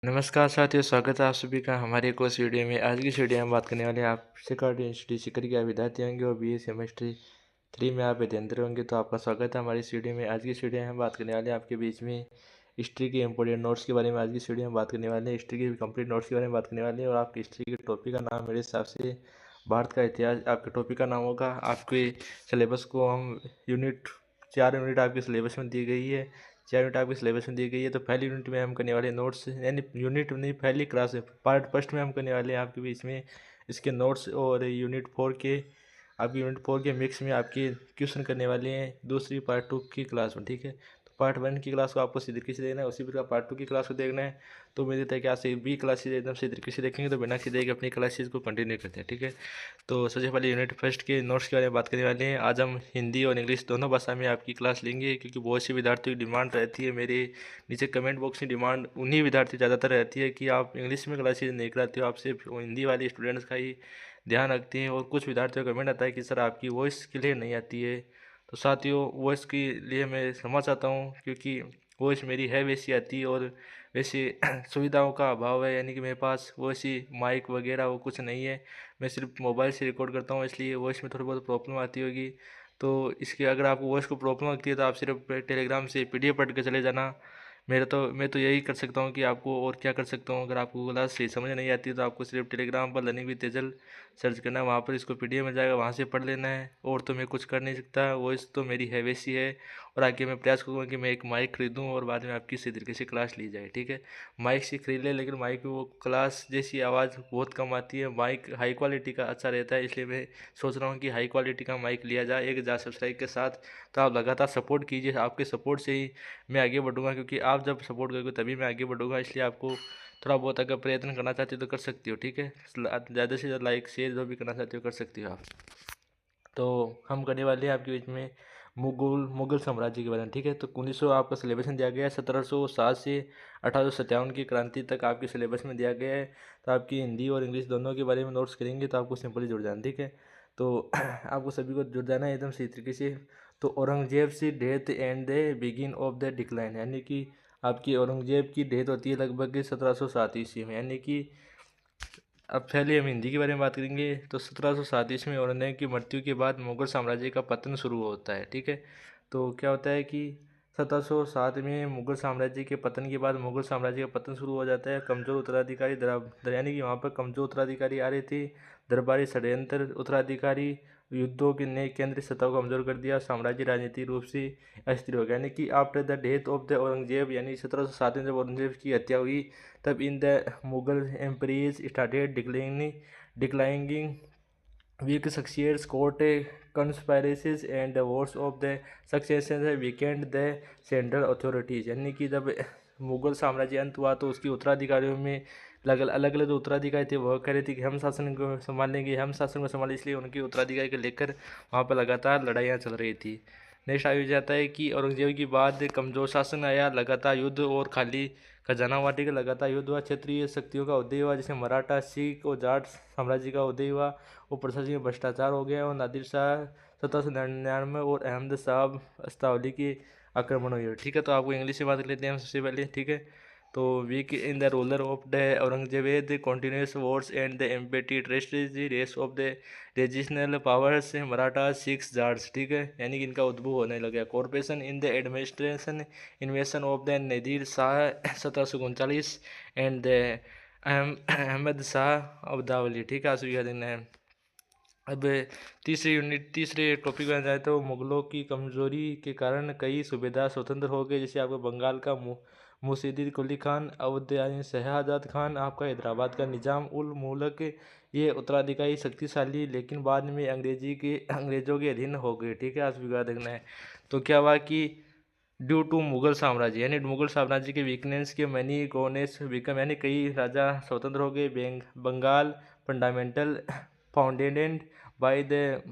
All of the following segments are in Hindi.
नमस्कार साथियों, स्वागत है आप सभी का हमारे एक और वीडियो में। आज की इस वीडियो में हम बात करने वाले हैं आप सिक्योरिटी इंस्टीट्यूट सिक्योरिटी के विद्यार्थी होंगे और BA सेमेस्टर 3 में आप अध्ययनरत होंगे, तो आपका स्वागत है हमारी इस वीडियो में। आज की इस वीडियो में हम बात करने वाले हैं आपके बीच में हिस्ट्री के इंपॉर्टेंट नोट्स के बारे में। आज की इस वीडियो में बात करने वाले हैं हिस्ट्री के कंप्लीट नोट्स के बारे में बात करने वाले हैं। और आपकी हिस्ट्री के टॉपिक का नाम मेरे हिसाब से भारत का इतिहास आपके टॉपिक का नाम होगा। आपके सिलेबस को हम यूनिट 4 यूनिट आपके सिलेबस में दी गई है। 4 यूनिट आपके सिलेबस में दी गई है। तो पहली यूनिट में हम करने वाले नोट्स, यानी यूनिट नहीं, पहली क्लास है, पार्ट फर्स्ट में हम करने वाले हैं आपके बीच में इसके नोट्स। और यूनिट 4 के मिक्स में आपके क्वेश्चन करने वाले हैं दूसरी पार्ट 2 की क्लास में, ठीक है। तो पार्ट 1 की क्लास को आपको सीधे तरीके से देखना है, उसी प्रकार पार्ट 2 की क्लास को देखना है। तो उम्मीद है कि आज से भी क्लासेज एकदम सीधे तरीके से देखेंगे, तो बिना सीधे अपनी क्लासेज को कंटिन्यू करते हैं, ठीक है। तो सबसे पहले यूनिट फर्स्ट के नोट्स के बारे में बात करने वाले हैं। आज हम हिंदी और इंग्लिश दोनों भाषा में आपकी क्लास लेंगे, क्योंकि बहुत से विद्यार्थियों की डिमांड रहती है। मेरे नीचे कमेंट बॉक्स में डिमांड उन्हीं विद्यार्थी ज़्यादातर रहती है कि आप इंग्लिश में क्लासेज नहीं कराते हो, आप सिर्फ हिंदी वाले स्टूडेंट्स का ही ध्यान रखते हैं। और कुछ विद्यार्थियों का कमेंट आता है कि सर आपकी वॉइस क्लियर नहीं आती है। तो साथियों, वॉइस के लिए मैं क्षमा चाहता हूँ, क्योंकि वॉइस मेरी है वैसी आती है और वैसे सुविधाओं का अभाव है, यानी कि मेरे पास वैसी माइक वगैरह वो कुछ नहीं है। मैं सिर्फ मोबाइल से रिकॉर्ड करता हूँ, इसलिए वॉइस में थोड़ी बहुत प्रॉब्लम आती होगी। तो इसके अगर आपको वॉइस को प्रॉब्लम लगती है तो आप सिर्फ टेलीग्राम से PDF पढ़ के चले जाना। मैं तो यही कर सकता हूँ कि आपको, और क्या कर सकता हूँ। अगर आपको क्लास सही समझ नहीं आती तो आपको सिर्फ टेलीग्राम पर लर्निंग विद तेजल सर्च करना है, वहाँ पर इसको PDF मिल जाएगा, वहाँ से पढ़ लेना है। और तो मैं कुछ कर नहीं सकता, वॉइस तो मेरी है वैसी है। और आगे मैं प्रयास करूँगा कि मैं एक माइक खरीदूँ और बाद में आपकी इसी तरीके से क्लास ली जाए, ठीक है। माइक से खरीद ले, लेकिन माइक में वो क्लास जैसी आवाज़ बहुत कम आती है। माइक हाई क्वालिटी का अच्छा रहता है, इसलिए मैं सोच रहा हूँ कि हाई क्वालिटी का माइक लिया जाए 1000 सब्सक्राइब के साथ। तो आप लगातार सपोर्ट कीजिए, आपके सपोर्ट से ही मैं आगे बढ़ूँगा, क्योंकि आप जब सपोर्ट करोगे तभी मैं आगे बढ़ूँगा। इसलिए आपको थोड़ा बहुत अगर प्रयत्न करना चाहते हो तो कर सकती हो, ठीक है। ज़्यादा से ज़्यादा लाइक शेयर जो भी करना चाहते हो कर सकती हो आप। तो हम करने वाले हैं आपके बीच में मुगल साम्राज्य के बारे में, ठीक है। तो 1900 आपका सिलेबस में दिया गया है। 1707 से 1857 की क्रांति तक आपके सिलेबस में दिया गया है। तो आपकी हिंदी और इंग्लिश दोनों के बारे में नोट्स करेंगे, तो आपको सिंपली जुड़ जाना, ठीक है। तो आपको सभी को जुड़ जाना है एकदम सही तरीके से। तो औरंगजेब से death and the begin of the decline, यानी कि आपकी औरंगजेब की डेथ होती है लगभग 1707 ईस्वी में, यानी कि अब पहले हम हिंदी के बारे में बात करेंगे। तो 1707 ईस्वी में औरंगजेब की मृत्यु के बाद मुगल साम्राज्य का पतन शुरू होता है, ठीक है। तो क्या होता है कि 1707 में मुगल साम्राज्य के पतन के बाद मुगल साम्राज्य का पतन शुरू हो जाता है। कमज़ोर उत्तराधिकारी यानी कि वहाँ पर कमज़ोर उत्तराधिकारी आ रहे थे। दरबारी षड्यंत्र उत्तराधिकारी युद्धों के ने केंद्रीय सत्ता को कमजोर कर दिया। साम्राज्य राजनीतिक रूप से अस्थिर हो गया, यानी कि after the death of the Aurangzeb, यानी 1707 में जब औरंगजेब की हत्या हुई, तब in the Mughal empires started declining weak success court conspiracies and the wars of the succession weakened the central authorities, यानी कि जब मुगल साम्राज्य अंत हुआ तो उसके उत्तराधिकारियों में अलग अलग जो उत्तराधिकारी थे वह कह रहे थे कि हम शासन को संभालेंगे, हम शासन को संभालें, इसलिए उनके उत्तराधिकारी को लेकर वहाँ पर लगातार लड़ाइयाँ चल रही थी। नेक्स्ट आ जाता है कि औरंगजेब के बाद कमजोर शासन आया, लगातार युद्ध और खाली खजाना वाटी का लगातार युद्ध हुआ। क्षेत्रीय शक्तियों का उदय हुआ, जैसे मराठा, सिख और जाट साम्राज्य का उदय हुआ। और प्रशासनिक भ्रष्टाचार हो गया। और नादिर शाह 1799 और अहमद साहब अस्तावली की आक्रमण हुई, ठीक है। तो आपको इंग्लिश में बात कर लेते हैं हम सबसे पहले, ठीक है। तो weak in the ruler of the Aurangzeb the continuous wars and the empty treasury the rise of the regional powers Maratha Sikhs Jats, ठीक है, यानी कि इनका उद्भव होने लगा। Corruption in the administration invasion of the Nadir Shah 1739 and the Ahmad Shah Abdali, ठीक है। आंसू दिन है। अब तीसरे टॉपिक में जाए तो मुगलों की कमजोरी के कारण कई सूबेदार स्वतंत्र हो गए, जैसे आपका बंगाल का मुर्शिद कुली खान, अवध यानी शहजाद खान, आपका हैदराबाद का निजाम उल मुल्क, ये उत्तराधिकारी शक्तिशाली लेकिन बाद में अंग्रेजों के अधीन हो गए, ठीक है। आज विवाद देखना है। तो क्या हुआ कि ड्यू टू मुगल साम्राज्य, यानी मुगल साम्राज्य के वीकनेस के मनी गोनेस विकम, यानी कई राजा स्वतंत्र हो गए। Bengal fundamental founded by the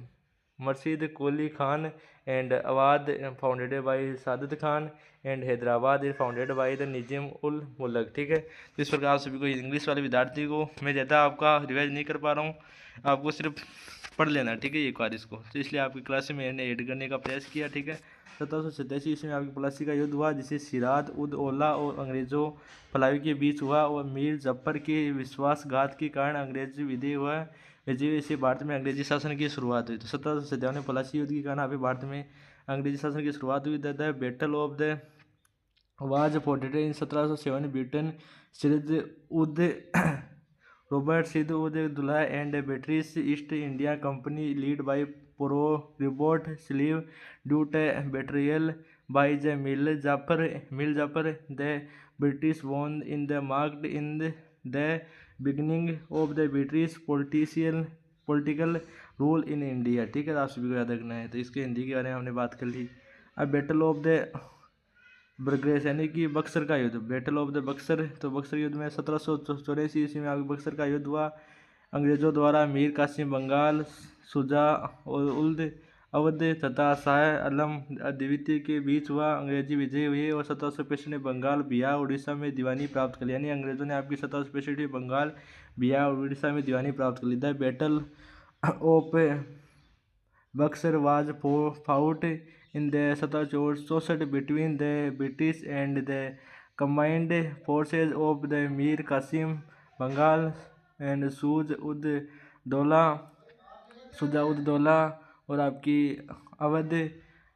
Murshid Quli Khan and Awadh founded by Saadat Khan and Hyderabad founded by the Nizam ul Mulk, ठीक है। तो इस प्रकार सभी को इंग्लिश वाले विद्यार्थी को मैं ज़्यादा आपका रिवाइज नहीं कर पा रहा हूँ, आपको सिर्फ पढ़ लेना, ठीक है, एक बार इसको। तो इसलिए आपकी क्लास में मैंने ऐड करने का प्रयास किया, ठीक है। 1787 ईस्वी में आपकी प्लासी का युद्ध हुआ, जिसे सिराज उद औला और अंग्रेज़ों फलावी के बीच हुआ, और मीर जफ़र के विश्वासघात के कारण अंग्रेज विजय से भारत में अंग्रेजी शासन की शुरुआत हुई। तो 1757 में प्लासी युद्ध के कारण अभी भारत में अंग्रेजी शासन की शुरुआत हुई। The battle of the was फॉटेड in 1707 Britain सिद्ध उद रॉबर्ट सिद्ध उद दुल्हा and British East India company lead by रिबोट sleeve due to बेट्रियल by the mill Jafar the British von in the marked in the beginning of the British political rule in India. ठीक है, आप सभी को याद रखना है। तो इसके हिंदी के बारे में हमने बात कर ली। अब बैटल ऑफ द बर्ग्रेस यानी कि बक्सर का युद्ध, बैटल ऑफ द बक्सर। तो बक्सर युद्ध में 1784 ईस्वी में आगे बक्सर का युद्ध हुआ। अंग्रेजों द्वारा मीर कासिम बंगाल, शुजा उल अवध तथा शाह आलम द्वितीय के बीच हुआ। अंग्रेजी विजय हुए और 1765 में बंगाल, बिहार, उड़ीसा में दीवानी प्राप्त कर ली। यानी अंग्रेजों ने आपकी 1765 में बंगाल, बिहार और उड़ीसा में दीवानी प्राप्त कर ली। The battle of Buxar was fought in the 1764 between the British and the combined forces of the Mir Qasim Bengal and Shuja-ud-Daula और आपकी अवध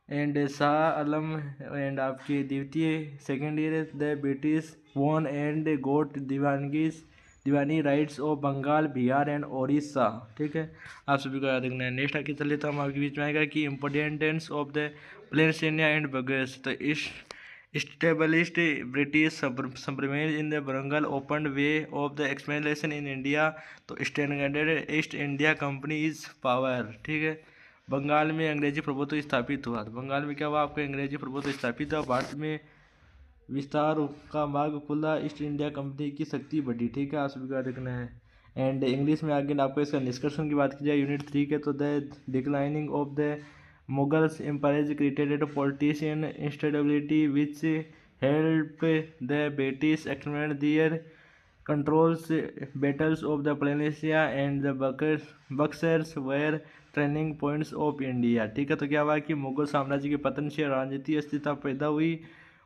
एंड शाह आलम एंड आपकी द्वितीय second year the British won and got Diwani rights of Bengal, Bihar and Odisha. ठीक है, आप सभी को याद रखना है। नेक्स्ट आगे चले तो हम आपके बीच में आएगा कि इम्पोर्टेंस ऑफ द प्लेन्सिया एंड बगर्स। तो established British supremacy in the Bengal opened way of the expansion in India। तो standard east India company is power. ठीक है, बंगाल में अंग्रेजी प्रभुत्व स्थापित हुआ। तो बंगाल में क्या हुआ, आपका अंग्रेजी प्रभुत्व स्थापित हुआ, भारत में विस्तार का मार्ग खुला, ईस्ट इंडिया कंपनी की शक्ति बढ़ी। ठीक है, आप सभी को याद रखना है। एंड इंग्लिश में आगे आपको इसका निष्कर्षण की बात की जाए यूनिट 3 के, तो the declining of the Mughals empire created a political instability which helped the British expand their controls. Battles of the Peninsula and the Buxars were turning points of India। ठीक है, तो क्या हुआ कि मुगल साम्राज्य के पतन से राजनीतिक अस्थिरता पैदा हुई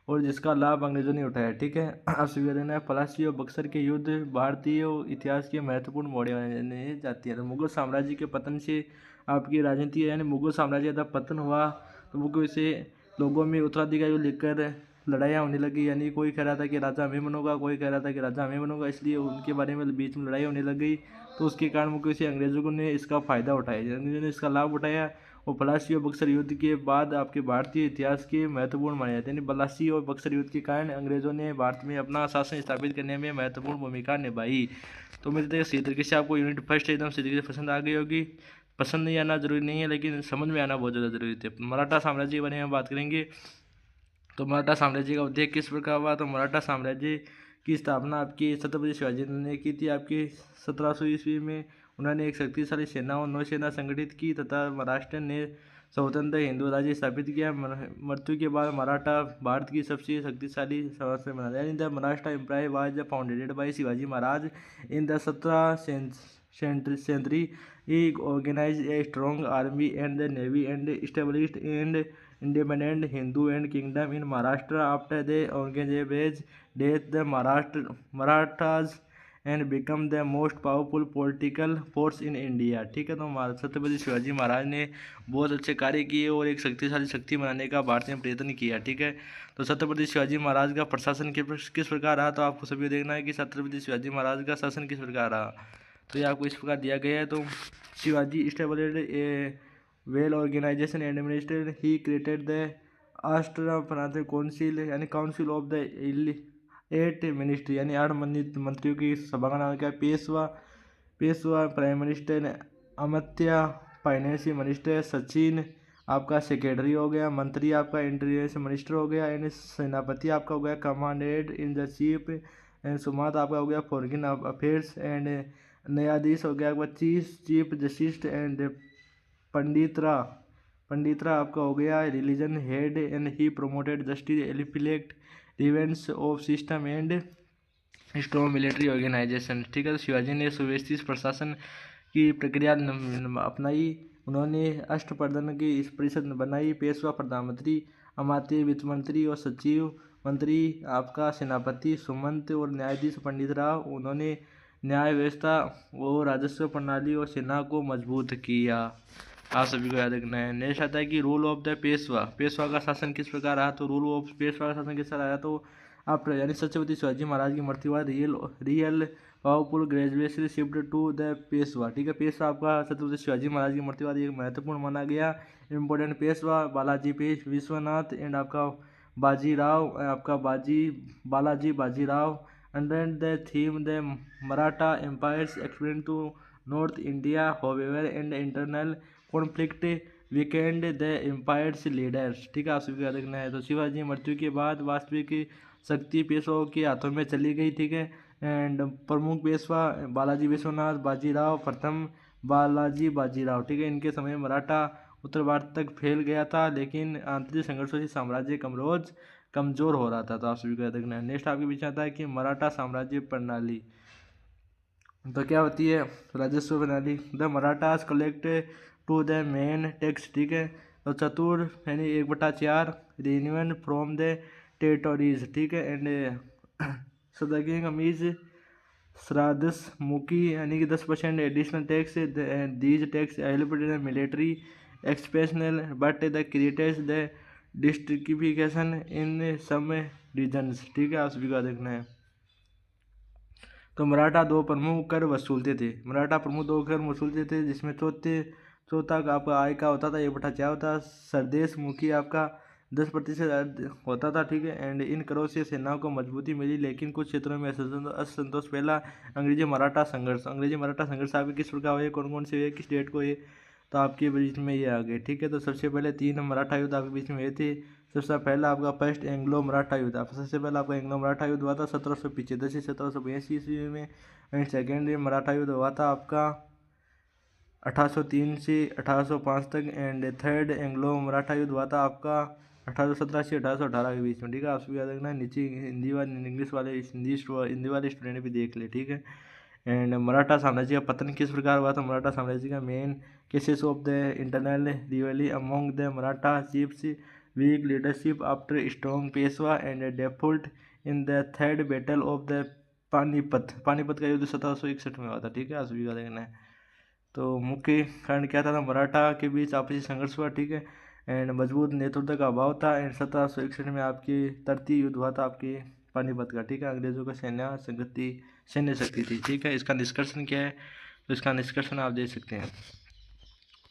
और जिसका लाभ अंग्रेजों ने उठाया। ठीक है, आप सभी देना है। प्लासी और बक्सर के युद्ध भारतीय इतिहास के महत्वपूर्ण मोड़ माने जाती है। तो मुगल साम्राज्य के पतन से आपकी राजनीति यानी मुगल साम्राज्य का पतन हुआ, तो मुगल से लोगों में उत्तराधिकारी को लेकर लड़ाइयाँ होने लगी। यानी कोई कह रहा था कि राजा हमें बनूंगा, कोई कह रहा था कि राजा हमें बनूंगा, इसलिए उनके बारे में बीच में लड़ाई होने लगी। तो उसके कारण मुगल से अंग्रेजों ने इसका फ़ायदा उठाया, अंग्रेजों ने इसका लाभ उठाया। और प्लासी और बक्सर युद्ध के बाद आपके भारतीय इतिहास के महत्वपूर्ण माने जाते हैं। यानी प्लासी और बक्सर युद्ध के कारण अंग्रेजों ने भारत में अपना शासन स्थापित करने में महत्वपूर्ण भूमिका निभाई। तो मिलते हैं इसी तरीके से आपको यूनिट फर्स्ट एकदम से तरीके से पसंद आ गई होगी। पसंद नहीं आना जरूरी नहीं है, लेकिन समझ में आना बहुत ज़्यादा जरूरी थे। मराठा साम्राज्य के बारे में बात करेंगे। तो मराठा साम्राज्य का उदय किस प्रकार हुआ, तो मराठा साम्राज्य की स्थापना आपकी छत्रपति शिवाजी ने की थी। आपकी 1700 ईस्वी में उन्होंने एक शक्तिशाली सेना और नौसेना संगठित की तथा महाराष्ट्र ने स्वतंत्र हिंदू राज्य स्थापित किया। मृत्यु के बाद मराठा भारत की सबसे शक्तिशाली साम्राज्य बना। यानी the Maharashtra empire was founded by Shivaji Maharaj in the 17th century। He organized a strong army and the navy and established an independent Hindu and kingdom in Maharashtra। After the Aurangzeb's death, the Marathas and become the most powerful political force in India। ठीक है, तो छत्रपति शिवाजी महाराज ने बहुत अच्छे कार्य किए और एक शक्तिशाली शक्ति बनाने का भारत में प्रयत्न किया। ठीक है, तो छत्रपति शिवाजी महाराज का प्रशासन किस प्रकार रहा, तो आपको सभी देखना है कि छत्रपति शिवाजी महाराज का शासन किस प्रकार रहा। तो ये आपको इस प्रकार दिया गया है। तो Shivaji established a well organisation and administration. He created the Ashtapradhan council यानी काउंसिल ऑफ द 8 मिनिस्ट्री यानी 8 मंत्रियों की सभा का नाम क्या है, Peshwa prime minister, Amatya finance minister, Sachiv आपका सेक्रेटरी हो गया, मंत्री आपका इंटीरियर मिनिस्टर हो गया, यानी सेनापति आपका हो गया commandant in the chief, and Sumant आपका हो गया फॉरेन अफेयर्स, एंड न्यायाधीश हो गया आपका चीफ जस्टिस, एंड पंडितरा आपका हो गया religion head, and he promoted justice effective events of system and strong military organisation. ठीक है, तो शिवाजी ने सुव्यवस्थित प्रशासन की प्रक्रिया अपनाई। उन्होंने अष्टप्रधान की परिषद बनाई, पेशवा प्रधानमंत्री अमात्य वित्त मंत्री और सचिव मंत्री आपका सेनापति सुमंत और न्यायाधीश पंडित राव, उन्होंने न्याय व्यवस्था और राजस्व प्रणाली और सेना को मजबूत किया। आप सभी को याद रखना है। नेक्स्ट आता है कि rule of the Peshwa. Peshwa का शासन किस प्रकार आया? तो रूल ऑफ पेशवा का शासन किस तरह आया? तो आफ्टर यानी छत्रपति शिवाजी महाराज की मृत्यु बाद real powerful gradually shift to the Peshwa. ठीक है, पेशवा आपका छत्रपति शिवाजी महाराज की मृत्यु बाद एक महत्वपूर्ण माना गया इंपॉर्टेंट पेशवा बालाजी विश्वनाथ एंड आपका Bajirao, Balaji Bajirao under the them the Maratha empires expand to north India however and internal conflict weakened the empires leaders. ठीक है, आप सभी को याद रखना है। तो शिवाजी मृत्यु के बाद वास्तविक शक्ति पेशवाओं के हाथों में चली गई। ठीक है, एंड प्रमुख पेशवा बालाजी विश्वनाथ, बाजीराव प्रथम, बालाजी बाजीराव। ठीक है, इनके समय मराठा उत्तर भारत तक फैल गया था, लेकिन आंतरिक संघर्षों से साम्राज्य कमजोर हो रहा था। तो आप सभी को याद रखना है। नेक्स्ट आपके पीछे आता है कि मराठा साम्राज्य प्रणाली तो क्या होती है? राजस्व प्रणाली। The Marathas collect to the main tax. ठीक है, तो चतुर यानी 1/4 रेन्यून फ्रॉम द टेरिटोरीज। ठीक है, एंड सदगिंग अमीज श्राद्धस मुकी यानी कि 10% additional tax. These tax help the military expansion but the created the dissatisfaction in some regions. ठीक है, आप सभी को देखना है। तो मराठा दो प्रमुख कर वसूलते थे, जिसमें चौथा आपका आय का होता था 1/4 होता। सरदेश मुखी आपका 10% होता था। ठीक है, एंड इन करों से सेनाओं को मजबूती मिली, लेकिन कुछ क्षेत्रों में असंतोष फैला। अंग्रेजी मराठा संघर्ष आपके किस प्रकार हुए, कौन कौन से हुए, किस डेट को ये? तो आपके बीच में ये आ गए। ठीक है, तो सबसे पहले 3 मराठा युद्ध आपके बीच में हुए थे। सबसे पहला आपका फर्स्ट एंग्लो मराठा युद्ध, सबसे पहला आपका एंग्लो मराठा युद्ध हुआ था 1775 से 1782 ईस्वी में। एंड सेकेंड मराठा युद्ध हुआ था आपका 1803 से 1805 तक। एंड थर्ड एंग्लो मराठा युद्ध हुआ था आपका 1817 से 1818 के बीच में। ठीक है, आप सभी याद रखना है। नीचे हिंदी वाले स्टूडेंट भी देख ले। ठीक है, एंड मराठा साम्राज्य का पतन किस प्रकार हुआ? तो मराठा साम्राज्य का main causes of the internal rivalry among the Maratha chiefs, weak leadership after strong Peshwa and defeat in the third battle of the Panipat का युद्ध 1761 में हुआ था। ठीक है, आप सभी का देखना है। तो मुख्य कारण क्या था? मराठा के बीच आपसी संघर्ष हुआ। ठीक है, एंड मजबूत नेतृत्व का अभाव था। एंड 1761 में आपकी तृतीय युद्ध हुआ था आपकी पानीपत का। ठीक है, अंग्रेजों का सैन्य शक्ति थी। ठीक है, इसका निष्कर्षण क्या है? तो इसका निष्कर्षण आप देख सकते हैं।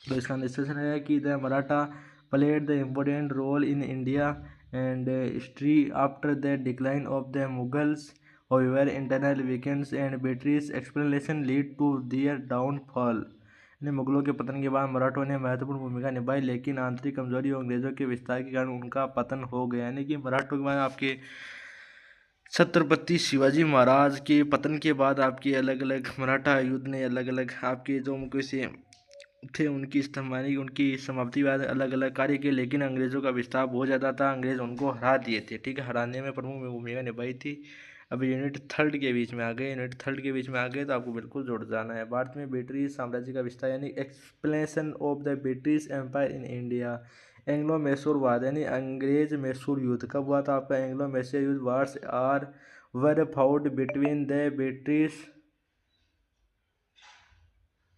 तो इसका निष्कर्षण है कि the Maratha played the important role in India and history after the decline of the Mughals. However internal weaknesses and British expansion lead to their downfall. मुगलों के पतन के बाद मराठों ने महत्वपूर्ण भूमिका निभाई, लेकिन आंतरिक कमजोरी और अंग्रेजों के विस्तार के कारण उनका पतन हो गया। यानी कि मराठों के बाद आपके छत्रपति शिवाजी महाराज के पतन के बाद आपके अलग अलग मराठा युद्ध ने अलग अलग आपके जो मुख्य से थे उनकी समाप्ति बाद अलग अलग कार्य किए, लेकिन अंग्रेजों का विस्तार बहुत ज़्यादा था। अंग्रेज उनको हरा दिए थे। ठीक है, हराने में प्रमुख भूमिका निभाई थी। अब यूनिट थर्ड के बीच में आ गए तो आपको बिल्कुल जुड़ जाना है। भारत में ब्रिटिश साम्राज्य का विस्तार यानी explanation of the British empire in India. Anglo Mysore वाद यानी अंग्रेज मैसूर युद्ध कब हुआ था? आपका एंग्लो मैसूर युद्ध wars were fought between the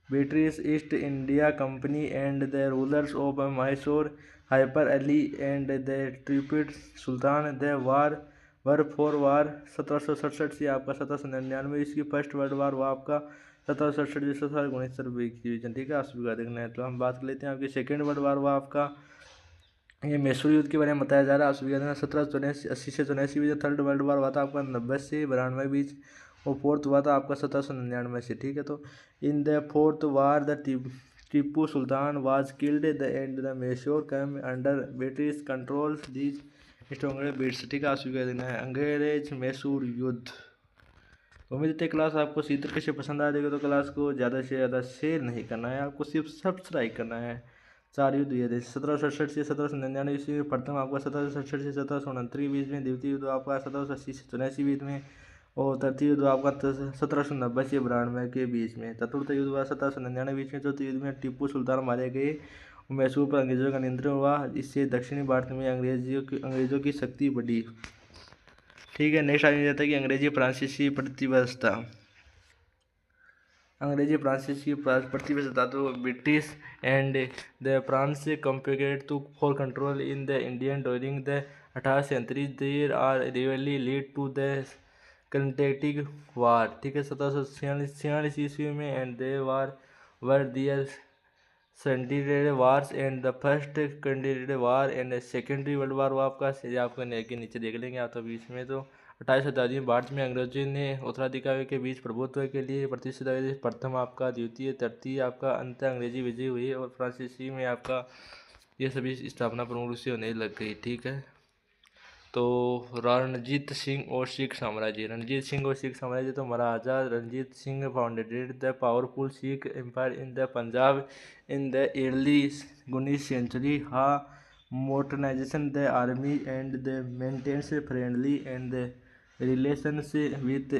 British East India company and the rulers of Mysore Hyder Ali and the Tipu Sultan. The war 1767 से आपका 1799 इसकी फर्स्ट वर्ल्ड वार हुआ आपका 1767 ठीक है, आप सभी का देखना है। तो हम बात कर लेते हैं आपकी सेकेंड वर्ल्ड वार हुआ आपका ये मैसूर युद्ध के बारे में बताया जा रहा है। आप सभी का देखना 1780 से 84 में। थर्ड वर्ल्ड वार हुआ था आपका 90 से 92 बीच। और फोर्थ हुआ था आपका 1799 से। ठीक है, तो in the fourth war the Tipu Sultan was killed the end the Mysore come under British control these stronger bits. ठीक है, आप सभी का देखना है अंग्रेज मैसूर युद्ध। उम्मीद है क्लास आपको इसी तरीके से पसंद आ जाएगा। तो क्लास को ज़्यादा से ज़्यादा शेयर नहीं करना है, आपको सिर्फ सब्सक्राइब करना है। 4 युद्ध हुए थे 1767 से 1799 ईस्वी में। प्रथम आपका 1767 से 1769 के बीच में। द्वितीय युद्ध आपका 1780 से 84 बीच में। और तृतीय युद्ध आपका 1790 से 92 के बीच में। चतुर्थ युद्ध हुआ 1799 बीच में। चौथे युद्ध में टीपू सुल्तान मारे गए मैसूर पर अंग्रेजों का नियंत्रण हुआ। इससे दक्षिणी भारत में अंग्रेजों की शक्ति बढ़ी। ठीक है, नेक्स्ट आ जाता है कि अंग्रेजी फ्रांसीसी प्रतिबद्धता। अंग्रेजी फ्रांसीसी प्रतिबद्धता तो British and the France competed to for control in the Indian during the 18th century there are really lead to the Carnatic war. ठीक है, 1746 ईस्वी में and they were their continental wars and the first continental war and secondary world war वो आपका नीचे देख लेंगे आप। तो बीच में तो 28वीं शताब्दी में भारत में अंग्रेजों ने उत्तराधिकारी के बीच प्रभुत्व के लिए प्रतिष्ठित प्रथम आपका द्वितीय तृतीय आपका अंत अंग्रेजी विजय हुई और फ्रांसीसी में आपका ये सभी स्थापना प्रमुख रूप से होने लग गई। ठीक है, तो रणजीत सिंह और सिख साम्राज्य। रणजीत सिंह और सिख साम्राज्य तो Maharaja Ranjit Singh founded the powerful Sikh empire in the Punjab in the early 19th century. हा modernization the army and the maintains friendly and the relations with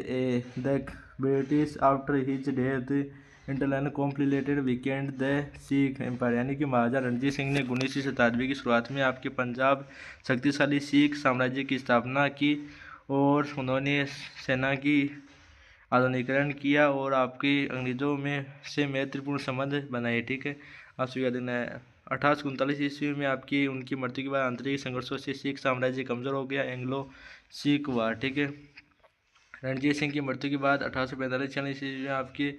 the British after his death internal completed weakened the Sikh empire. यानी कि महाराजा रणजीत सिंह ने 19वीं शताब्दी की शुरुआत में आपके पंजाब शक्तिशाली सिख साम्राज्य की स्थापना की और उन्होंने सेना की आधुनिकीकरण किया और आपकी अंग्रेजों में से मैत्रीपूर्ण संबंध बनाए। ठीक है, आप स्वीकार देना है। 1839 ईस्वी में आपकी उनकी मृत्यु के बाद आंतरिक संघर्षों से सिख साम्राज्य कमजोर हो गया, एंग्लो सिख वार। ठीक है, रणजीत सिंह की मृत्यु के बाद 1845-46 ईस्वी में आपकी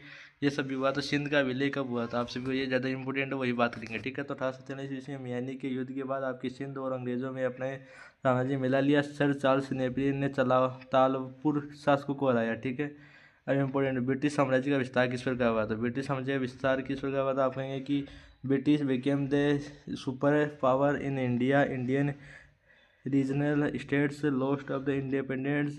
ये सब विवाद। तो सिंध का विलय कब हुआ था, आप सभी को ये ज़्यादा इंपॉर्टेंट है, वही बात करेंगे। ठीक है, तो 1847 ईस्वी में मियानी के युद्ध के बाद आपकी सिंध और अंग्रेजों में अपने साम्राज्य मिला लिया। सर चार्ल्स नेपियर ने तालपुर शासकों को हराया। ठीक है, अब इंपॉर्टेंट ब्रिटिश साम्राज्य का विस्तार किस प्रकार हुआ था। ब्रिटिश साम्राज्य का विस्तार किस प्रकार हुआ था, आप कहेंगे कि British became the super power in India, Indian regional states lost of the independence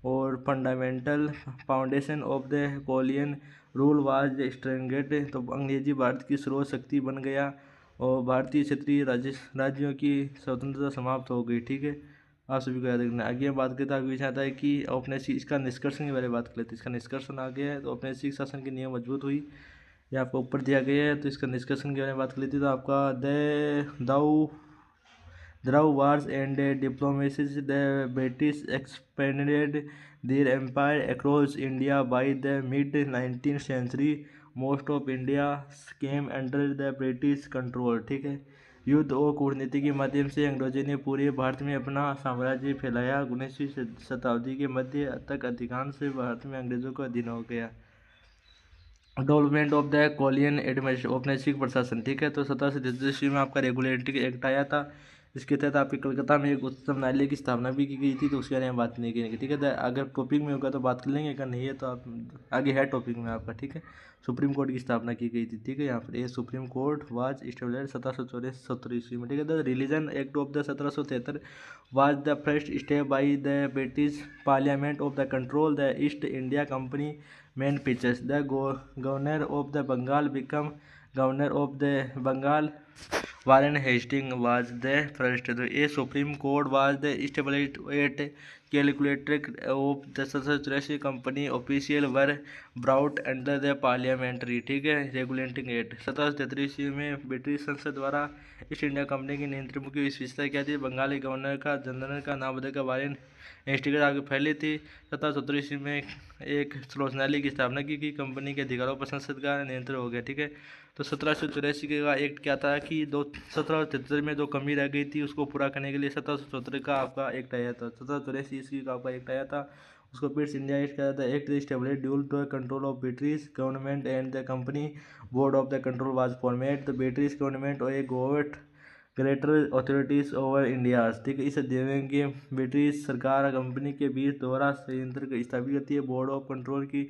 और fundamental foundation of the colonial rule was strengthened. तो अंग्रेजी भारत की स्रोत शक्ति बन गया और भारतीय क्षेत्रीय राज्यों की स्वतंत्रता समाप्त हो गई। ठीक है, आप सभी को याद रखना। आगे बात करते हैं, आगे आता है कि औपनिवेशिक इसका निष्कर्षण के बारे में बात कर लेते हैं। इसका निष्कर्षण आ गया है, तो औपनिवेशिक शासन की नींव मजबूत हुई, ये आपको ऊपर दिया गया है। तो इसका निष्कर्षण के बारे में बात कर लेते हैं, तो आपका Through wars and diplomacies, the British expanded their empire across India. By the mid-19th century, most of India came under the British control. ठीक है, युद्ध और कूटनीति के माध्यम से अंग्रेजों ने पूरे भारत में अपना साम्राज्य फैलाया। 19वीं शताब्दी के मध्य तक अधिकांश भारत में अंग्रेजों का अधीन हो गया। डेवलपमेंट ऑफ द कोलियन एडमिनिस्ट्रेशन, औपनिवेशिक प्रशासन। ठीक है, तो 1733 ईस्वी में आपका रेगुलेटरी एक्ट आया था। इसके तहत आपके कलकत्ता में एक उच्चतम न्यायालय की स्थापना भी की गई थी, तो उसके बारे में बात नहीं करेंगे। ठीक है, अगर टॉपिक में होगा तो बात कर लेंगे, अगर नहीं है तो आप आगे है टॉपिक में आपका। ठीक है, सुप्रीम कोर्ट की स्थापना की गई थी। ठीक है, यहाँ पर ये सुप्रीम कोर्ट वाज इस्टेब्लिश्ड 1774 ईस्वी में। ठीक है, the religion act of the 1773 was the first step by the British parliament of the control the East India company main features. The governor of the Bengal become governor of the Bengal Warren Hasting was the first. तो ये supreme court was the established at calculated of the 1784 company official were brought under the parliamentary. ठीक है, रेगुलेटिंग एक्ट 1733 ईस्वी में ब्रिटिश संसद द्वारा ईस्ट इंडिया कंपनी की नियंत्रण मुख्य विशेषता क्या थी, बंगाली गवर्नर का जनरल का नाम बदलकर वारेन हेस्टिंग्स आगे फैली थी। 1770 ईस्वी में एक सर्वोच्च न्यायालय की स्थापना की गई, कंपनी के अधिकारों पर संसद का नियंत्रण हो गया। ठीक है, तो 1784 का एक्ट क्या था कि 1773 में जो कमी रह गई थी उसको पूरा करने के लिए 1774 का आपका एक्ट आया था। 1784 ईस्वी का आपका एक्ट आया था, उसको ब्रिटिश इंडिया एक्ट कहा था। Act establish dual to control of British government and the company board of the control was format. The British government और एक गोवर्ट ग्रेटर अथॉरिटीज ओवर इंडिया। ठीक है, इस अध्ययन के ब्रिटिश सरकार कंपनी के बीच दोहरा संयंत्र स्थापित करती है, बोर्ड ऑफ कंट्रोल की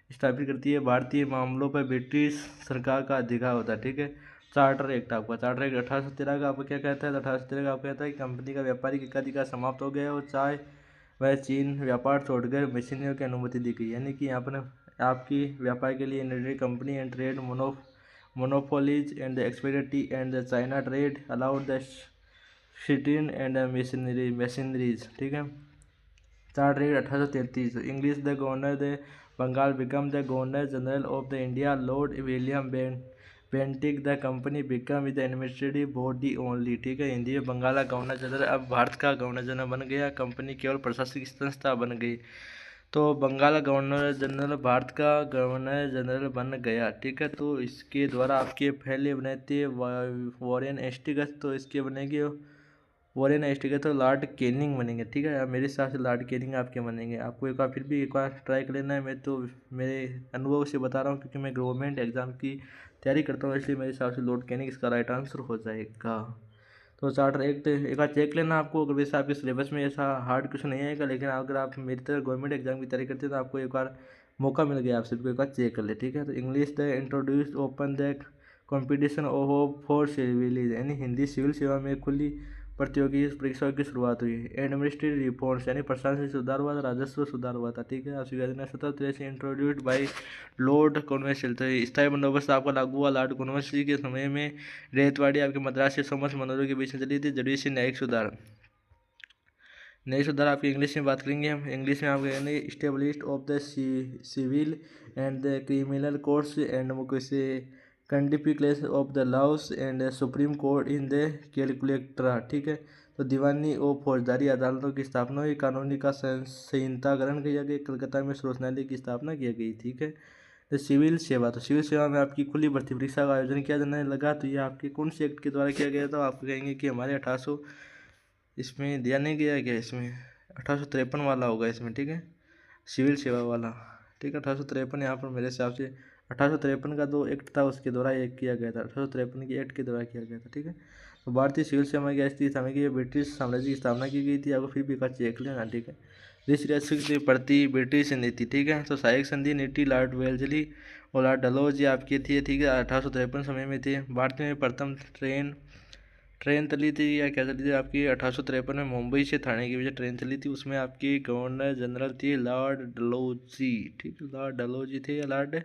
स्थापित करती है। भारतीय मामलों पर ब्रिटिश सरकार का अधिकार होता है। ठीक है, चार्टर एक्ट आपका, चार्टर एक्ट 1813 का आपको क्या कहता है, 1813 का आपको कहता है कि कंपनी का व्यापारिक एकाधिकार समाप्त हो गया और चाहे वह चीन व्यापार छोड़कर मशीनरियों की अनुमति दी गई। यानी कि यहाँ पर आपकी व्यापार के लिए Indian company and trade monopolies and the expedite and the China trade allowed the Christian and missionaries. ठीक है, charter act 1833 English the governor the Bengal became the governor general of the India Lord William Bentinck the company became with administrative body only, ठीक है। हिंदी में बंगाल का गवर्नर जनरल अब भारत का गवर्नर जनरल बन गया, कंपनी केवल प्रशासनिक संस्था बन गई। तो बंगाल का गवर्नर जनरल भारत का गवर्नर जनरल बन गया, ठीक है। तो इसके द्वारा आपके पहले बने थे वॉरेन हेस्टिंग्स, तो इसके बनेंगे वॉरेन हेस्टिंग्स तो लॉर्ड कैनिंग बनेंगे, ठीक है। मेरे हिसाब से लॉर्ड कैनिंग आपके बनेंगे। आपको एक बार फिर भी एक बार ट्राई कर लेना है। मैं तो मेरे अनुभव से बता रहा हूँ, क्योंकि मैं गवर्नमेंट एग्जाम की तैयारी करता हूँ, इसलिए मेरे हिसाब से लॉर्ड कैनिंग इसका राइट आंसर हो जाएगा। तो चार्टर एक बार चेक लेना आपको, अगर वैसे आपके सिलेबस में ऐसा हार्ड क्वेश्चन नहीं आएगा, लेकिन अगर आप मेरी तरह गवर्नमेंट एग्जाम की तैयारी करते हैं तो आपको एक बार मौका मिल गया, आप सबको एक बार चेक कर ले, ठीक है। तो English the introduce open the competition of for civil, यानी हिंदी सिविल सेवा में खुली प्रतियोगी परीक्षाओं की शुरुआत हुई। एडमिनिस्ट्रेटिव रिफॉर्म्स यानी प्रशासन सुधार हुआ था, राजस्व सुधार हुआ था, ठीक है। अस्वीकार 1783 इंट्रोड्यूस्ड बाई लॉर्ड कॉर्नवालिस, तो स्थायी बंदोबस्त आपका लागू हुआ लॉर्ड कॉर्नवालिस के समय में। रेतवाड़ी आपके मद्रास से समस्त मनोरों के बीच में चली थी। जरूरी से न्यायिक सुधार, न्यायिक सुधार आपकी इंग्लिश में बात करेंगे हम। इंग्लिश में आप कहेंगे established of the civil and the criminal courts and मुझसे codification of the laws and supreme court in the Calcutta, ठीक है। तो दीवानी और फौजदारी अदालतों की स्थापना हुई। कानूनी का संहिताकरण किया गया। कलकत्ता में श्रोतनालय की स्थापना की गई, ठीक है। तो सिविल सेवा, तो सिविल सेवा में आपकी खुली भर्ती परीक्षा का आयोजन किया जाने लगा। तो ये आपके कौन से एक्ट के द्वारा किया गया था? आप कहेंगे कि हमारे 1800 इसमें दिया नहीं गया क्या, इसमें 1853 वाला होगा इसमें, ठीक है, सिविल सेवा वाला, ठीक है। 1853 यहाँ पर मेरे हिसाब से 1853 का जो एक्ट था उसके द्वारा ये किया गया था, 1853 के एक्ट के द्वारा किया गया था, ठीक है। तो भारतीय सिविल सेवा की स्थिति समय की ब्रिटिश साम्राज्य की स्थापना की गई थी। आपको फिर भी का चेक लेना, ठीक है। देश प्रति ब्रिटिश नीति, ठीक है। तो सहायक संधि नीति लॉर्ड वेल्जली और लॉर्ड डलहौजी आपकी थी, ठीक है, 1853 समय में थे। भारत में प्रथम ट्रेन चली थी या क्या चली थी आपकी 1853 में, मुंबई से थाने की वजह ट्रेन चली थी। उसमें आपकी गवर्नर जनरल थी लॉर्ड डलहौजी, ठीक है। लॉर्ड डलहौजी थे या लॉर्ड,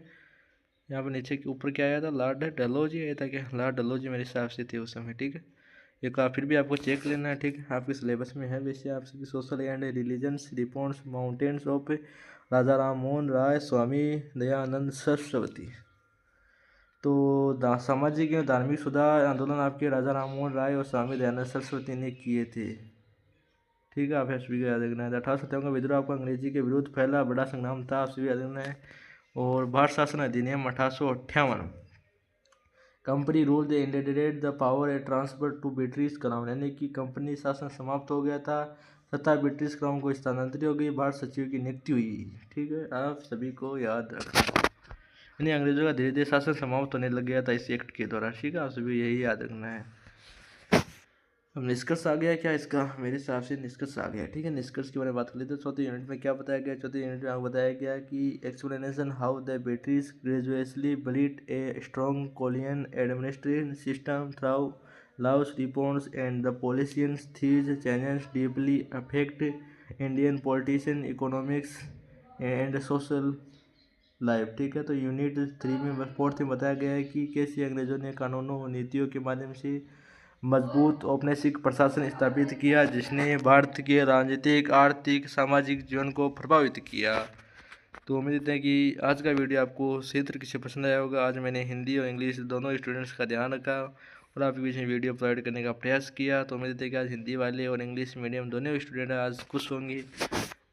यहाँ पर नीचे के ऊपर क्या आया था, लॉर्ड डलहौजी आया था क्या? लॉर्ड डलहौजी मेरे हिसाब से थे उस समय, ठीक है। एक बार फिर भी आपको चेक लेना है, ठीक है। आपके सिलेबस में है वैसे आपसे social and religions reforms movements of Raja Ram Mohan Roy Swami Dayanand Saraswati. तो सामाजिक एवं धार्मिक सुधार आंदोलन आपके राजा राम मोहन राय और स्वामी दयानंद सरस्वती ने किए थे, ठीक है। आप सभी को याद रखना है। 1857 का विद्रोह आपका अंग्रेजी के विरुद्ध पहला बड़ा संग्राम था, आप सभी याद रखना है। और भारत शासन अधिनियम 1858, company rule the ended the power and transfer to British crown, यानी कि कंपनी शासन समाप्त हो गया था, सत्ता ब्रिटिश क्राउन को स्थानांतरित हो गई, भारत सचिव की नियुक्ति हुई, ठीक है। आप सभी को याद रखना, यानी अंग्रेजों का धीरे धीरे शासन समाप्त होने लग गया था इस एक्ट के द्वारा, ठीक है। आप सभी यही याद रखना है। अब निष्कर्ष आ गया क्या इसका? मेरे हिसाब से निष्कर्ष आ गया, ठीक है। निष्कर्ष के बारे में बात कर लेते हैं। चौथे यूनिट में क्या बताया गया? चौथे यूनिट में आपको बताया गया कि explanation how the British gradually built a strong colonial administration system through laws reforms and the policies these changes deeply affect Indian politician economics and social life, ठीक है। तो यूनिट 3 में 4th में बताया गया है कि कैसे अंग्रेजों ने कानूनों और नीतियों के माध्यम से मजबूत औपनिवेशिक प्रशासन स्थापित किया, जिसने भारत के राजनीतिक आर्थिक सामाजिक जीवन को प्रभावित किया। तो उम्मीद है कि आज का वीडियो आपको सही तरीके से पसंद आया होगा। आज मैंने हिंदी और इंग्लिश दोनों स्टूडेंट्स का ध्यान रखा और आपके बीच में वीडियो प्रोवाइड करने का प्रयास किया। तो उम्मीद है कि आज हिंदी वाले और इंग्लिश मीडियम दोनों स्टूडेंट आज खुश होंगे।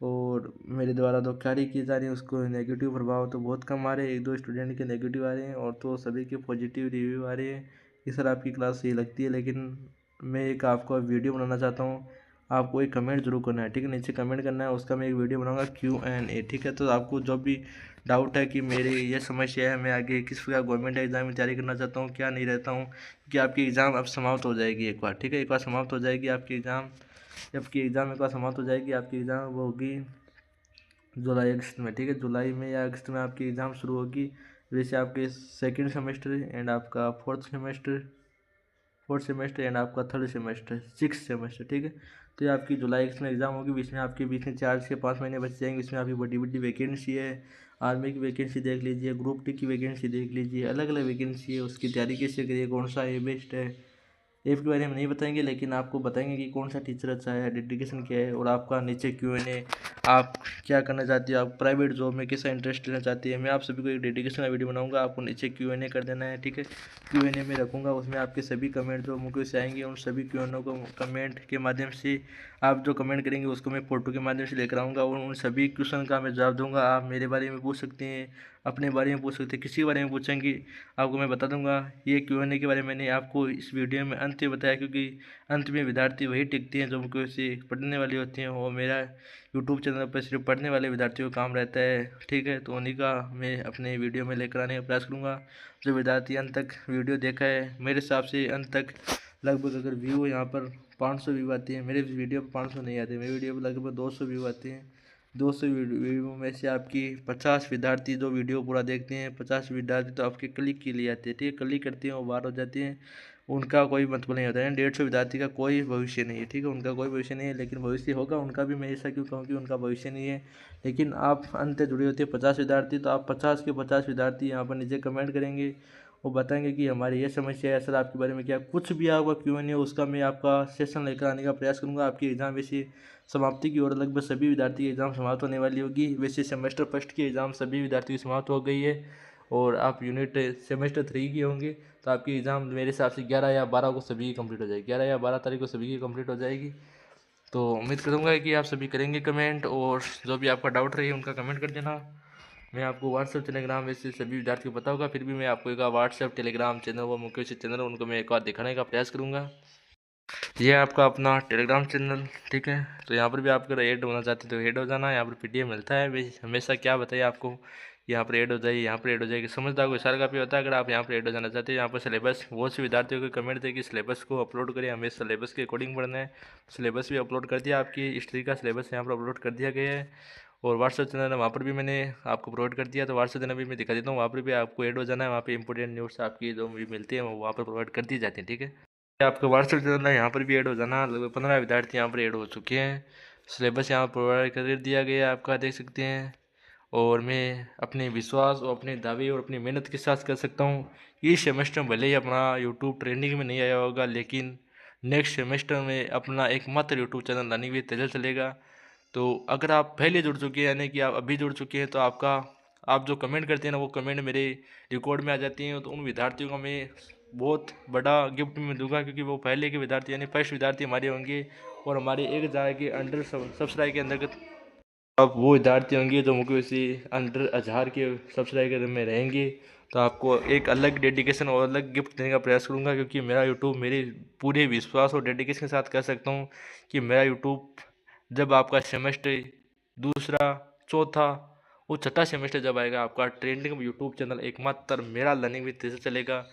और मेरे द्वारा जो कार्य की जा रही है उसको नेगेटिव प्रभाव तो बहुत कम आ रहे हैं, 1-2 स्टूडेंट के नेगेटिव आ रहे हैं और तो सभी के पॉजिटिव रिव्यू आ रहे हैं कि सर आपकी क्लास सही लगती है। लेकिन मैं एक आपको वीडियो बनाना चाहता हूँ, आपको एक कमेंट जरूर करना है, ठीक है। नीचे कमेंट करना है, उसका मैं एक वीडियो बनाऊंगा Q&A, ठीक है। तो आपको जो भी डाउट है कि मेरी ये समस्या है, मैं आगे किस प्रकार गवर्नमेंट एग्जाम में तैयारी करना चाहता हूँ, क्या नहीं रहता हूँ, कि आपकी एग्ज़ाम अब समाप्त हो जाएगी एक बार, ठीक है। एक बार समाप्त हो जाएगी आपकी एग्ज़ाम, जबकि एग्ज़ाम एक बार समाप्त हो जाएगी आपकी एग्ज़ाम वो होगी जुलाई अगस्त में, ठीक है। जुलाई में या अगस्त में आपकी एग्ज़ाम शुरू होगी। जैसे आपके सेकेंड सेमेस्टर एंड आपका फोर्थ सेमेस्टर एंड आपका थर्ड सेमेस्टर, 6th सेमेस्टर, ठीक है। तो ये आपकी जुलाई अगस्त में एग्जाम होगी। बीच में आपके बीच में 4 से 5 महीने बच जाएंगे। इसमें आपकी बड़ी बड़ी वैकेंसी है, आर्मी की वैकेंसी देख लीजिए, ग्रुप डी की वैकेंसी देख लीजिए, अलग अलग वैकेंसी है, उसकी तैयारी कैसे करिए, कौन सा ये बेस्ट है, ऐप के बारे में नहीं बताएंगे, लेकिन आपको बताएंगे कि कौन सा टीचर अच्छा है, डेडिकेशन क्या है, और आपका नीचे Q&A, आप क्या करना चाहती हो, आप प्राइवेट जॉब में कैसा इंटरेस्ट लेना चाहती है। मैं आप सभी को एक डेडिकेशन का वीडियो बनाऊंगा, आपको नीचे Q&A कर देना है, ठीक है। Q&A में रखूँगा, उसमें आपके सभी कमेंट जो मुझे से आएंगे उन सभी Q&A को कमेंट के माध्यम से, आप जो कमेंट करेंगे उसको मैं फ़ोटो के माध्यम से लेकर आऊँगा और उन सभी क्वेश्चन का मैं जवाब दूँगा। आप मेरे बारे में पूछ सकते हैं, अपने बारे में पूछ सकते हैं, किसी के बारे में पूछेंगे आपको मैं बता दूंगा। ये Q&A के बारे में मैंने आपको इस वीडियो में अंत में बताया, क्योंकि अंत में विद्यार्थी वही टिकते हैं जो मुझे से पढ़ने वाली होती हैं, और मेरा यूट्यूब चैनल पर सिर्फ पढ़ने वाले विद्यार्थियों का काम रहता है, ठीक है। तो उन्हीं का मैं अपने वीडियो में लेकर आने का प्रयास करूँगा। जो विद्यार्थी अंत तक वीडियो देखा है, मेरे हिसाब से अंत तक लगभग अगर व्यू यहाँ पर 500 व्यू आते हैं, मेरे वीडियो पर 500 नहीं आते, मेरे वीडियो पर लगभग 200 व्यू आते हैं। 200 व्यू में से आपकी 50 विद्यार्थी जो वीडियो पूरा देखते हैं, 50 विद्यार्थी तो आपके क्लिक के लिए आते हैं, ठीक है। क्लिक करते हैं और बाहर हो जाते हैं, उनका कोई मतलब नहीं होता है। 150 विद्यार्थी का कोई भविष्य नहीं है, ठीक है, उनका कोई भविष्य नहीं है, लेकिन भविष्य होगा उनका भी। मैं ऐसा क्यों कहूँ कि उनका भविष्य नहीं है, लेकिन आप अंत जुड़े होते हैं 50 विद्यार्थी, तो आप 50 के 50 विद्यार्थी यहाँ पर नीचे कमेंट करेंगे वो बताएंगे कि हमारी ये समस्या है सर, आपके बारे में क्या कुछ भी आपका Q&A उसका मैं आपका सेशन लेकर आने का प्रयास करूँगा। आपकी एग्ज़ाम वैसे समाप्ति की ओर, लगभग सभी विद्यार्थी की एग्ज़ाम समाप्त होने वाली होगी। वैसे सेमेस्टर फर्स्ट की एग्ज़ाम सभी विद्यार्थियों की समाप्त हो गई है, और आप यूनिट सेमेस्टर 3 की होंगे, तो आपकी एग्ज़ाम मेरे हिसाब से 11 या 12 को सभी की कंप्लीट हो जाएगी, 11 या 12 तारीख को सभी की कंप्लीट हो जाएगी। तो उम्मीद करूँगा कि आप सभी करेंगे कमेंट, और जो भी आपका डाउट रही उनका कमेंट कर देना। मैं आपको व्हाट्सएप टेलीग्राम वैसे सभी विद्यार्थियों को पता होगा, फिर भी मैं आपको एक व्हाट्सएप टेलीग्राम चैनल व मुख्य चैनल उनको मैं एक बार दिखाने का प्रयास करूँगा। ये है आपका अपना टेलीग्राम चैनल, ठीक है। तो यहाँ पर भी आप अगर ऐड होना चाहते हैं तो ऐड हो जाना, यहाँ पर PDF मिलता है। वे हमेशा क्या बताइए आपको, यहाँ पर ऐड हो जाइए, यहाँ पर ऐड हो जाएगी, समझदार को इशारा काफ़ी होता है। अगर आप यहाँ पर ऐड हो जाना चाहते हैं, यहाँ पर सिलेबस, बहुत से विद्यार्थियों को कमेंट थे कि सिलेबस को अपलोड करें, हमें सिलेबस के अकॉर्डिंग पढ़ना है। सिलेबस भी अपलोड कर दिया, आपकी हिस्ट्री का सिलेबस यहाँ पर अपलोड कर दिया गया है। और व्हाट्सएप चैनल है, वहाँ पर भी मैंने आपको प्रोवाइड कर दिया, तो व्हाट्सएप चैनल भी मैं दिखा देता हूँ, वहाँ पर भी आपको ऐड हो जाना है। वहाँ पे इंपॉर्टेंट न्यूज़ आपकी जो भी मिलती है वो वहाँ पर प्रोवाइड कर दी जाती है, ठीक है। आपका व्हाट्सएप चैनल है, यहाँ पर भी ऐड हो जाना, लगभग 15 विद्यार्थी यहाँ पर ऐड हो चुके हैं। सिलेबस यहाँ प्रोवाइड कर दिया गया है, आपका देख सकते हैं। और मैं अपने विश्वास और अपने दावे और अपनी मेहनत के साथ कर सकता हूँ, इस सेमेस्टर में भले ही अपना यूट्यूब ट्रेंडिंग में नहीं आया होगा, लेकिन नेक्स्ट सेमेस्टर में अपना एकमात्र यूट्यूब चैनल लाने भी तेज़ल चलेगा। तो अगर आप पहले जुड़ चुके हैं, यानी कि आप अभी जुड़ चुके हैं, तो आप जो कमेंट करते हैं ना, वो कमेंट मेरे रिकॉर्ड में आ जाती हैं। तो उन विद्यार्थियों को मैं बहुत बड़ा गिफ्ट में दूंगा, क्योंकि वो पहले के विद्यार्थी यानी फर्स्ट विद्यार्थी हमारे होंगे, और हमारे 1,000 के अंडर सब्सक्राइब के अंतर्गत अब वो विद्यार्थी होंगे जो मुझे इसी अंडर 1,000 के सब्सक्राइबर में रहेंगे। तो आपको एक अलग डेडिकेशन और अलग गिफ्ट देने का प्रयास करूंगा, क्योंकि मेरा यूट्यूब मेरे पूरे विश्वास और डेडिकेशन के साथ कह सकता हूं कि मेरा यूट्यूब जब आपका सेमेस्टर दूसरा, चौथा और छठा सेमेस्टर जब आएगा, आपका ट्रेंडिंग यूट्यूब चैनल एकमात्र मेरा लर्निंग विद तेजस चलेगा।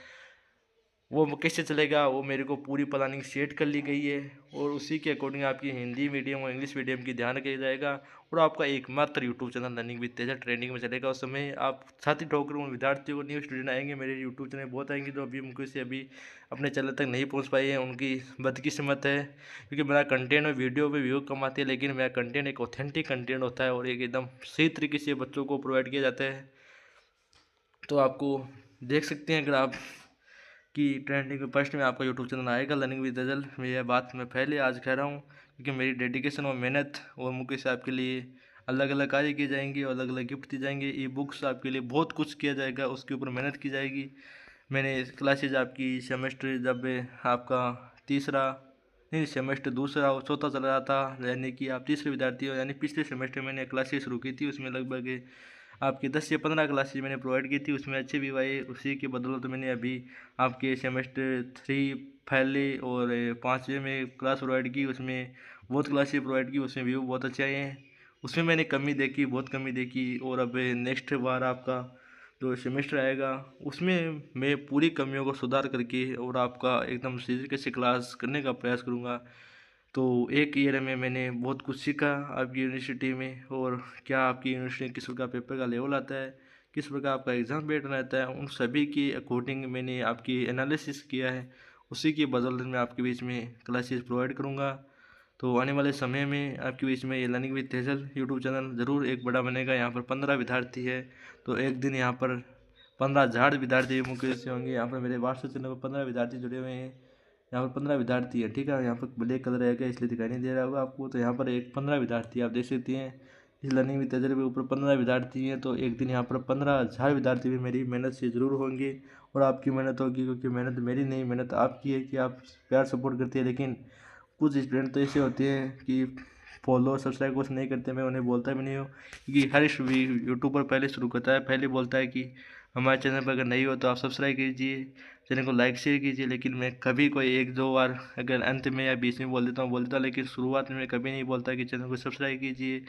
वो कैसे चलेगा, वो मेरे को पूरी प्लानिंग सेट कर ली गई है, और उसी के अकॉर्डिंग आपकी हिंदी मीडियम और इंग्लिश मीडियम की ध्यान रखा जाएगा, और आपका एकमात्र YouTube channel learning with Teja trending में चलेगा। उस समय आप छाती ठोकर उन विद्यार्थियों को, न्यू स्टूडेंट आएंगे मेरे यूट्यूब चैनल बहुत आएंगे, जो अभी मुझे से अभी अपने चैनल तक नहीं पहुँच पाए हैं, उनकी बदकिस्मत है। क्योंकि मेरा कंटेंट और वीडियो पे व्यू कम आते हैं, लेकिन मेरा कंटेंट एक ऑथेंटिक कंटेंट होता है, और एक एकदम सही तरीके से बच्चों को प्रोवाइड किया जाता है। तो आपको देख सकते हैं, अगर आप कि ट्रेंडिंग में फर्स्ट में आपका यूट्यूब चैनल आएगा लर्निंग विद तेजल। मैं यह बात मैं पहले आज कह रहा हूँ, क्योंकि मेरी डेडिकेशन और मेहनत और मुकेश साहब के लिए अलग अलग कार्य किए जाएंगे, और अलग अलग गिफ्ट दिए जाएंगे, ई बुक्स आपके लिए बहुत कुछ किया जाएगा, उसके ऊपर मेहनत की जाएगी। मैंने क्लासेज आपकी सेमेस्टर जब आपका तीसरा नहीं सेमेस्टर दूसरा और चौथा चल रहा था, यानी कि आप तीसरे विद्यार्थी हो, यानी पिछले सेमेस्टर मैंने क्लासेज शुरू की थी, उसमें लगभग आपकी 10 से 15 क्लासेज मैंने प्रोवाइड की थी, उसमें अच्छे भी आए। उसी के बदौलत मैंने अभी आपके सेमेस्टर 3 पहले और 5वें में क्लास प्रोवाइड की, उसमें बहुत क्लासेज प्रोवाइड की, उसमें व्यू बहुत अच्छे आए हैं। उसमें मैंने कमी देखी, बहुत कमी देखी, और अब नेक्स्ट बार आपका जो सेमेस्टर आएगा उसमें मैं पूरी कमियों को सुधार करके और आपका एकदम सही तरीके से क्लास करने का प्रयास करूँगा। तो एक ईयर में मैंने बहुत कुछ सीखा आपकी यूनिवर्सिटी में, और क्या आपकी यूनिवर्सिटी किस प्रकार पेपर का लेवल आता है, किस प्रकार आपका एग्ज़ाम पैटर्न रहता है, उन सभी की अकॉर्डिंग मैंने आपकी एनालिसिस किया है। उसी की बदौलत मैं आपके बीच में क्लासेस प्रोवाइड करूँगा। तो आने वाले समय में आपके बीच में ये learning with Tejal YouTube channel ज़रूर एक बड़ा बनेगा। यहाँ पर 15 विद्यार्थी है, तो एक दिन यहाँ पर 15,000 विद्यार्थी मुख्य से होंगे। यहाँ पर मेरे व्हाट्सएप चैनल पर 15 विद्यार्थी जुड़े हुए हैं, यहाँ पर 15 विद्यार्थी है, ठीक है। यहाँ पर ब्लैक कलर है क्या, इसलिए दिखाई नहीं दे रहा होगा आपको। तो यहाँ पर एक 15 विद्यार्थी आप देख सकते हैं इस लर्निंग विद तेजर के ऊपर 15 विद्यार्थी हैं। तो एक दिन यहाँ पर 15,000 विद्यार्थी भी मेरी मेहनत से ज़रूर होंगे और आपकी मेहनत होगी, क्योंकि मेहनत मेरी नहीं, मेहनत आपकी है कि आप प्यार सपोर्ट करते हैं। लेकिन कुछ स्टूडेंट तो ऐसे होते हैं कि फॉलो सब्सक्राइब कुछ नहीं करते, मैं उन्हें बोलता भी नहीं हूँ, क्योंकि हर यूट्यूबर पहले शुरू करता है, पहले बोलता है कि हमारे चैनल पर अगर नहीं हो तो आप सब्सक्राइब कीजिए, चैनल को लाइक शेयर कीजिए। लेकिन मैं कभी कोई एक दो बार अगर अंत में या बीच में बोल देता हूँ, लेकिन शुरुआत में मैं कभी नहीं बोलता कि चैनल को सब्सक्राइब कीजिए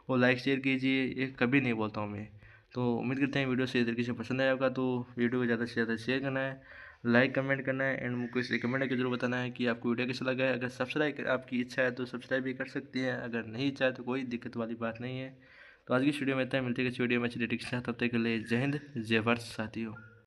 और लाइक शेयर कीजिए, ये कभी नहीं बोलता हूँ मैं। तो उम्मीद करते हैं वीडियो से तरीके से पसंद आया होगा। तो वीडियो को ज़्यादा से ज़्यादा शेयर करना है, लाइक कमेंट करना है एंड मुझको इसे कमेंट करके जरूर बताना है कि आपको वीडियो कैसा लगा है। अगर सब्सक्राइब आपकी इच्छा है तो सब्सक्राइब भी कर सकती हैं, अगर नहीं इच्छा है तो कोई दिक्कत वाली बात नहीं है। तो आज की वीडियो में इतना, मिलते हैं वीडियो में अच्छी रेटिंग के साथ। तब तक के लिए जय हिंद जय भारत साथियों।